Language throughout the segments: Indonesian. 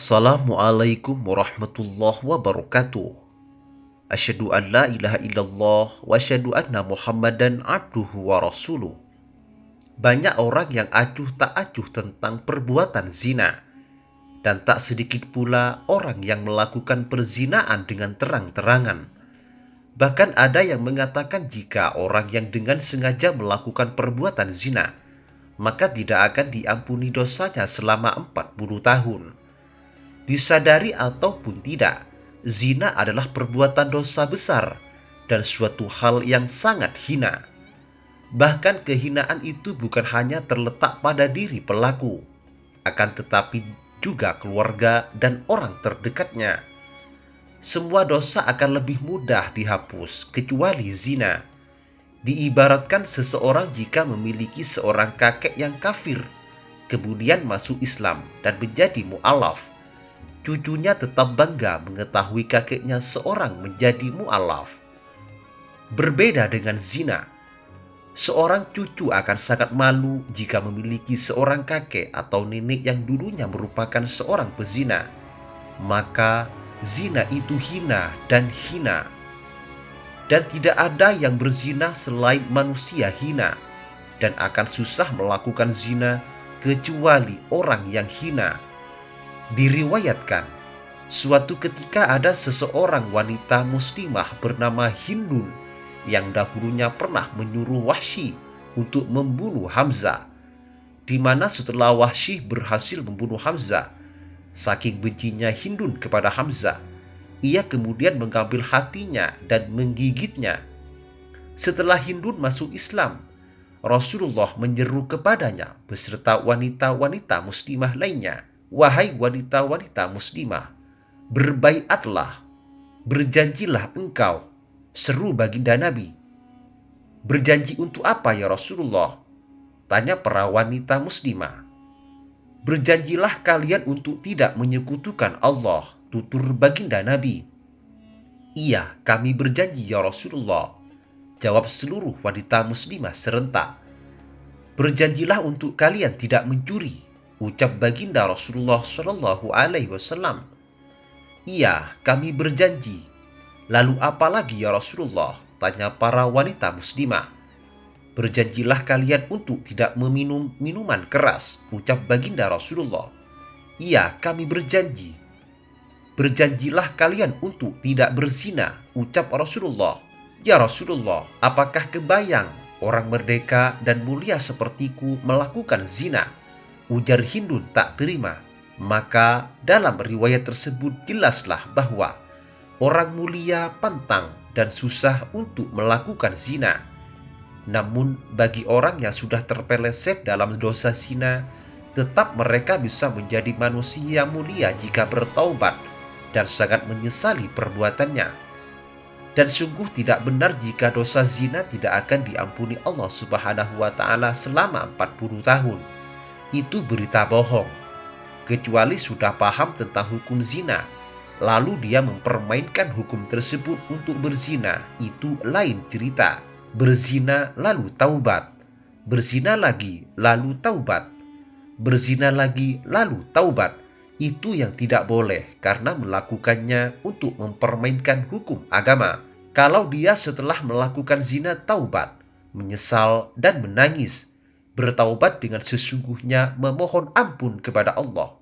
Assalamualaikum warahmatullahi wabarakatuh. Asyhadu an la ilaha illallah wa asyhadu anna Muhammadan abduhu wa rasuluh. Banyak orang yang acuh tak acuh tentang perbuatan zina, dan tak sedikit pula orang yang melakukan perzinaan dengan terang-terangan. Bahkan ada yang mengatakan jika orang yang dengan sengaja melakukan perbuatan zina, maka tidak akan diampuni dosanya selama 40 tahun. Disadari ataupun tidak, zina adalah perbuatan dosa besar dan suatu hal yang sangat hina. Bahkan kehinaan itu bukan hanya terletak pada diri pelaku, akan tetapi juga keluarga dan orang terdekatnya. Semua dosa akan lebih mudah dihapus kecuali zina. Diibaratkan seseorang jika memiliki seorang kakek yang kafir, kemudian masuk Islam dan menjadi mu'alaf. Cucunya tetap bangga mengetahui kakeknya seorang menjadi mu'alaf. Berbeda dengan zina, seorang cucu akan sangat malu jika memiliki seorang kakek atau nenek yang dulunya merupakan seorang pezina. Maka zina itu hina dan hina. Dan tidak ada yang berzina selain manusia hina, dan akan susah melakukan zina kecuali orang yang hina. Diriwayatkan, suatu ketika ada seseorang wanita muslimah bernama Hindun yang dahulunya pernah menyuruh Wahsy untuk membunuh Hamzah, di mana setelah Wahsy berhasil membunuh Hamzah, saking bencinya Hindun kepada Hamzah, ia kemudian mengambil hatinya dan menggigitnya. Setelah Hindun masuk Islam, Rasulullah menyeru kepadanya beserta wanita-wanita muslimah lainnya, "Wahai wanita-wanita muslimah, berbaiatlah, berjanjilah engkau," seru baginda Nabi. "Berjanji untuk apa ya Rasulullah?" tanya para wanita muslimah. "Berjanjilah kalian untuk tidak menyekutukan Allah," tutur baginda Nabi. "Iya, kami berjanji ya Rasulullah," jawab seluruh wanita muslimah serentak. "Berjanjilah untuk kalian tidak mencuri," ucap baginda Rasulullah Shallallahu Alaihi Wasallam. "Iya, kami berjanji." "Lalu apa lagi ya Rasulullah?" tanya para wanita muslimah. "Berjanjilah kalian untuk tidak meminum minuman keras," ucap baginda Rasulullah. "Iya, kami berjanji." "Berjanjilah kalian untuk tidak berzina," ucap Rasulullah. "Ya Rasulullah, apakah kebayang orang merdeka dan mulia sepertiku melakukan zina?" ujar Hindun tak terima. Maka dalam riwayat tersebut jelaslah bahwa orang mulia pantang dan susah untuk melakukan zina. Namun bagi orang yang sudah terpeleset dalam dosa zina, tetap mereka bisa menjadi manusia mulia jika bertaubat dan sangat menyesali perbuatannya. Dan sungguh tidak benar jika dosa zina tidak akan diampuni Allah Subhanahu wa Ta'ala selama 40 tahun. Itu berita bohong. Kecuali sudah paham tentang hukum zina, lalu dia mempermainkan hukum tersebut untuk berzina, itu lain cerita. Berzina lalu taubat, berzina lagi lalu taubat, berzina lagi lalu taubat, itu yang tidak boleh karena melakukannya untuk mempermainkan hukum agama. Kalau dia setelah melakukan zina taubat, menyesal dan menangis, bertaubat dengan sesungguhnya memohon ampun kepada Allah,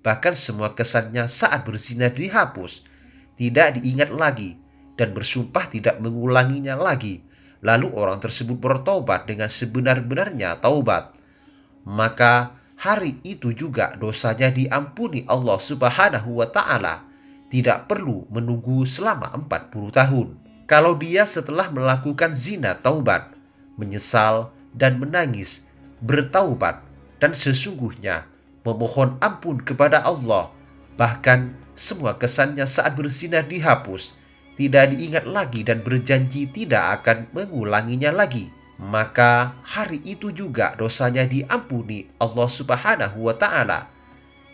bahkan semua kesannya saat berzina dihapus, tidak diingat lagi, dan bersumpah tidak mengulanginya lagi, lalu orang tersebut bertaubat dengan sebenar-benarnya taubat, maka hari itu juga dosanya diampuni Allah Subhanahu wa Ta'ala. Tidak perlu menunggu selama 40 tahun. Kalau dia setelah melakukan zina taubat, menyesal dan menangis, bertaubat dan sesungguhnya memohon ampun kepada Allah, bahkan semua kesannya saat berzina dihapus, tidak diingat lagi dan berjanji tidak akan mengulanginya lagi, maka hari itu juga dosanya diampuni Allah Subhanahu wa Ta'ala.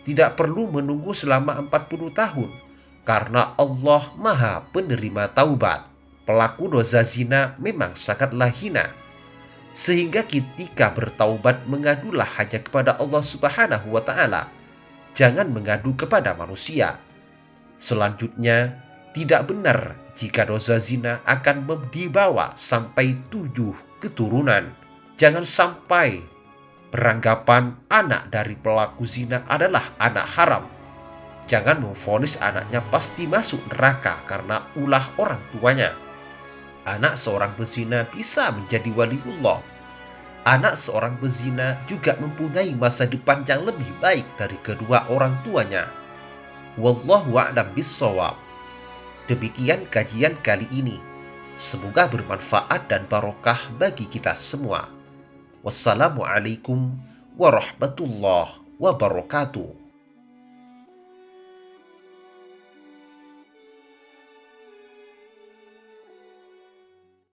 Tidak perlu menunggu selama 40 tahun karena Allah Maha Penerima Taubat. Pelaku dosa zina memang sangatlah hina, sehingga ketika bertaubat mengadulah hanya kepada Allah Subhanahu wa Ta'ala. jangan mengadu kepada manusia. Selanjutnya, tidak benar jika dosa zina akan dibawa sampai 7 keturunan. Jangan sampai beranggapan anak dari pelaku zina adalah anak haram. Jangan memvonis anaknya pasti masuk neraka karena ulah orang tuanya. Anak seorang pezina bisa menjadi waliullah. Anak seorang pezina juga mempunyai masa depan yang lebih baik dari kedua orang tuanya. Wallahu a'lam bissawab. Demikian kajian kali ini. Semoga bermanfaat dan barokah bagi kita semua. Wassalamualaikum warahmatullahi wabarakatuh.